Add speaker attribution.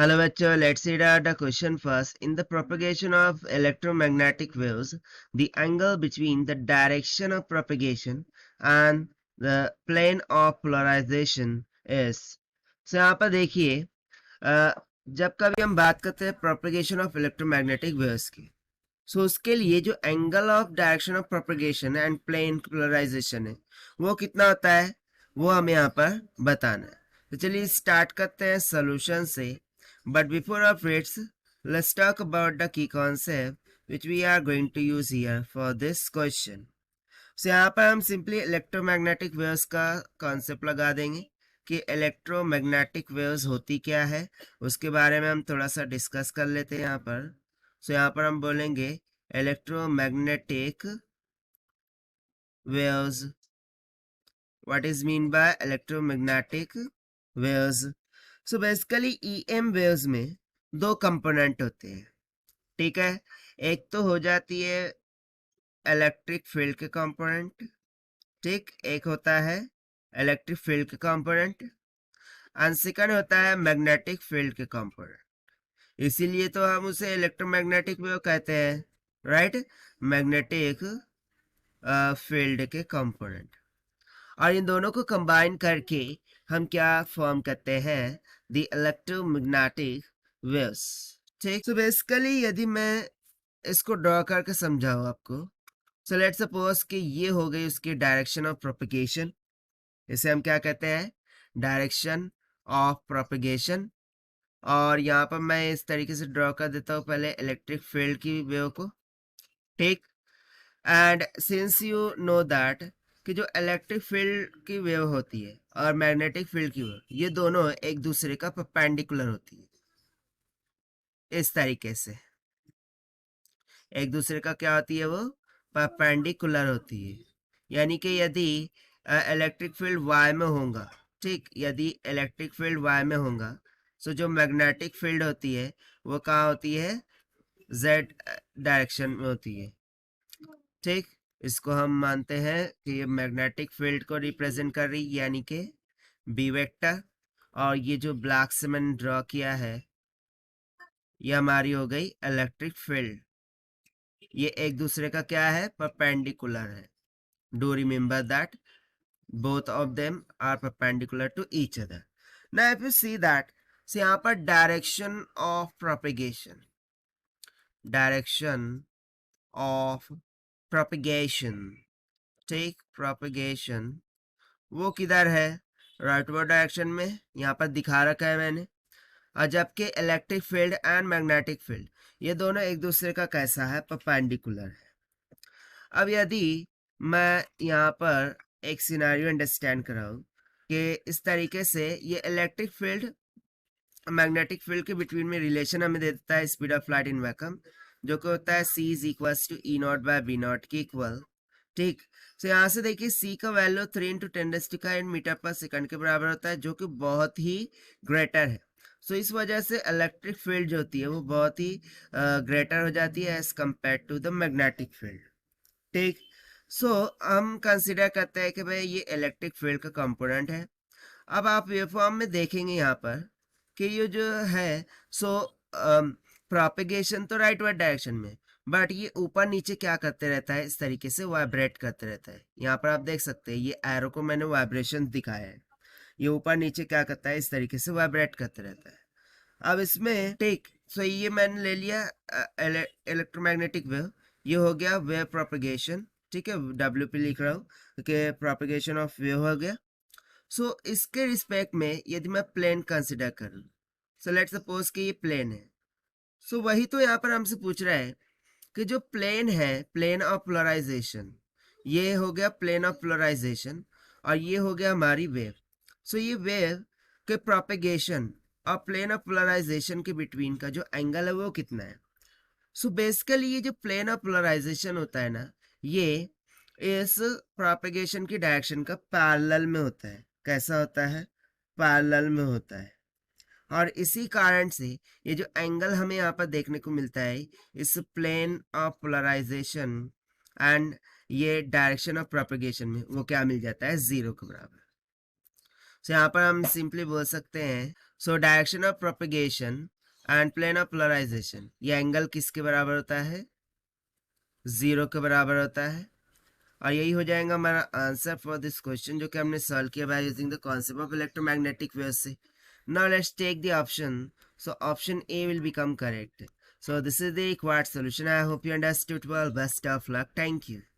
Speaker 1: Hello, bachcho. Let's read out the question first. In the propagation of electromagnetic waves, the angle between the direction of propagation and the plane of polarization is. So यहाँ पर देखिए जब कभी हम बात करते हैं propagation of electromagnetic waves की, सो उसके लिए जो angle of direction of propagation and plane polarization है वो कितना होता है वो हमें यहाँ पर बताना है. तो चलिए स्टार्ट करते हैं सोल्यूशन से. But before our friends, let's talk about the key concept which we are going to use here for this question. So यहाँ पर हम सिंपली इलेक्ट्रोमैग्नेटिक वेव्स का कॉन्सेप्ट लगा देंगे कि इलेक्ट्रोमैग्नेटिक वेव्स होती क्या है, उसके बारे में हम थोड़ा सा डिस्कस कर लेते हैं यहाँ पर. सो यहाँ पर हम बोलेंगे electromagnetic waves. What is mean by electromagnetic waves? So basically EM waves में दो कंपोनेंट होते हैं, ठीक है. एक तो हो जाती है इलेक्ट्रिक फील्ड के कंपोनेंट, ठीक. एक होता है इलेक्ट्रिक फील्ड के कंपोनेंट एंड सेकंड होता है मैग्नेटिक फील्ड के कंपोनेंट. इसीलिए तो हम उसे इलेक्ट्रोमैग्नेटिक वेव कहते हैं, राइट. मैग्नेटिक फील्ड के कंपोनेंट. और इन दोनों को कंबाइन करके हम क्या फॉर्म करते हैं, द इलेक्ट्रोमैग्नेटिक वेव्स, ठीक. सो बेसिकली यदि मैं इसको ड्रॉ करके समझाऊं आपको, सो लेट्स सपोज कि ये हो गई उसकी डायरेक्शन ऑफ प्रोपगेशन. इसे हम क्या कहते हैं, डायरेक्शन ऑफ प्रोपगेशन. और यहाँ पर मैं इस तरीके से ड्रॉ कर देता हूँ पहले इलेक्ट्रिक फील्ड की वेव को, ठीक. And since you know that कि जो इलेक्ट्रिक फील्ड की वेव होती है और मैग्नेटिक फील्ड की वेव, ये दोनों एक दूसरे का परपेंडिकुलर होती है. इस तरीके से एक दूसरे का क्या होती है, वो परपेंडिकुलर होती है. यानी कि यदि इलेक्ट्रिक फील्ड वाई में होगा, ठीक, यदि इलेक्ट्रिक फील्ड वाई में होगा, सो जो मैग्नेटिक फील्ड होती है वो कहाँ होती है, जेड डायरेक्शन में होती है, ठीक. इसको हम मानते हैं कि ये मैग्नेटिक फील्ड को रिप्रेजेंट कर रही, यानी कि बी वेक्टर. और ये जो ब्लैक से मैंने ड्रॉ किया है ये हमारी हो गई इलेक्ट्रिक फील्ड. ये एक दूसरे का क्या है, परपेंडिकुलर है. Do remember that both of them are perpendicular to each other. Now if you see that, see यहाँ पर direction of propagation, direction of propagation, ठीक. propagation वो किधर है, राइटवर्ड डायरेक्शन में, यहाँ पर दिखा रखा है मैंने. और जबकि electric field and magnetic field ये दोनों एक दूसरे का कैसा है, परपेंडिकुलर है. अब यदि मैं यहाँ पर एक सिनेरियो अंडरस्टैंड कराऊं कि इस तरीके से ये इलेक्ट्रिक फील्ड मैग्नेटिक फील्ड के बिटवीन में रिलेशन हमें दे देता है speed of light in vacuum, जो कि होता है c is equals to E nought by B nought के इक्वल, ठीक. तो यहाँ से देखिए c का वैल्यू 3 × 10⁻⁹ मीटर पर सेकंड के बराबर होता है, जो कि बहुत ही ग्रेटर है. सो इस वजह से इलेक्ट्रिक फील्ड जो होती है वो बहुत ही ग्रेटर हो जाती है as compared to the magnetic field, ठीक. सो हम कंसिडर करते हैं कि भाई ये इलेक्ट्रिक फील्ड का कंपोनेंट है. अब आप वेवफॉर्म में देखेंगे यहाँ पर कि ये जो है सो प्रोपेगेशन तो राइटवर्ड डायरेक्शन में, बट ये ऊपर नीचे क्या करते रहता है, इस तरीके से वाइब्रेट करते रहता है. यहाँ पर आप देख सकते हैं ये एरो को मैंने वाइब्रेशन दिखाया है. ये ऊपर नीचे क्या करता है, इस तरीके से वाइब्रेट करते रहता है. अब इसमें ठीक, सो ये मैंने ले लिया इलेक्ट्रोमैग्नेटिक वेव, ये हो गया वेव प्रोपेगेशन, ठीक है. WP लिख रहा हूँ कि प्रोपेगेशन ऑफ वेव हो गया. सो इसके रिस्पेक्ट में यदि मैं प्लेन कंसिडर करूँ, सो लेट सपोज कि ये प्लेन है. सो वही तो यहाँ पर हमसे पूछ रहा है कि जो प्लेन है, प्लेन ऑफ पोलराइजेशन, ये हो गया प्लेन ऑफ पोलराइजेशन और ये हो गया हमारी वेव. सो ये वेव के प्रोपेगेशन और प्लेन ऑफ पोलराइजेशन के बिटवीन का जो एंगल है वो कितना है. सो बेसिकली ये जो प्लेन ऑफ पोलराइजेशन होता है ना, ये इस प्रोपेगेशन की डायरेक्शन का पैरेलल में होता है. कैसा होता है, पैरेलल में होता है. और इसी कारण से ये जो एंगल हमें यहाँ पर देखने को मिलता है इस प्लेन ऑफ पोलराइजेशन एंड ये डायरेक्शन ऑफ प्रोपेगेशन में, वो क्या मिल जाता है, जीरो के बराबर. सो यहाँ पर हम सिंपली बोल सकते हैं so direction of propagation and plane of polarization, ये एंगल किसके बराबर होता है? 0 के बराबर होता है। और यही हो जाएगा हमारा आंसर फॉर दिस क्वेश्चन, जो कि हमने सॉल्व किया by using the concept of electromagnetic waves से। Now let's take the option, so option A will become correct. So this is the required solution. I hope you understood well. Best of luck. Thank you.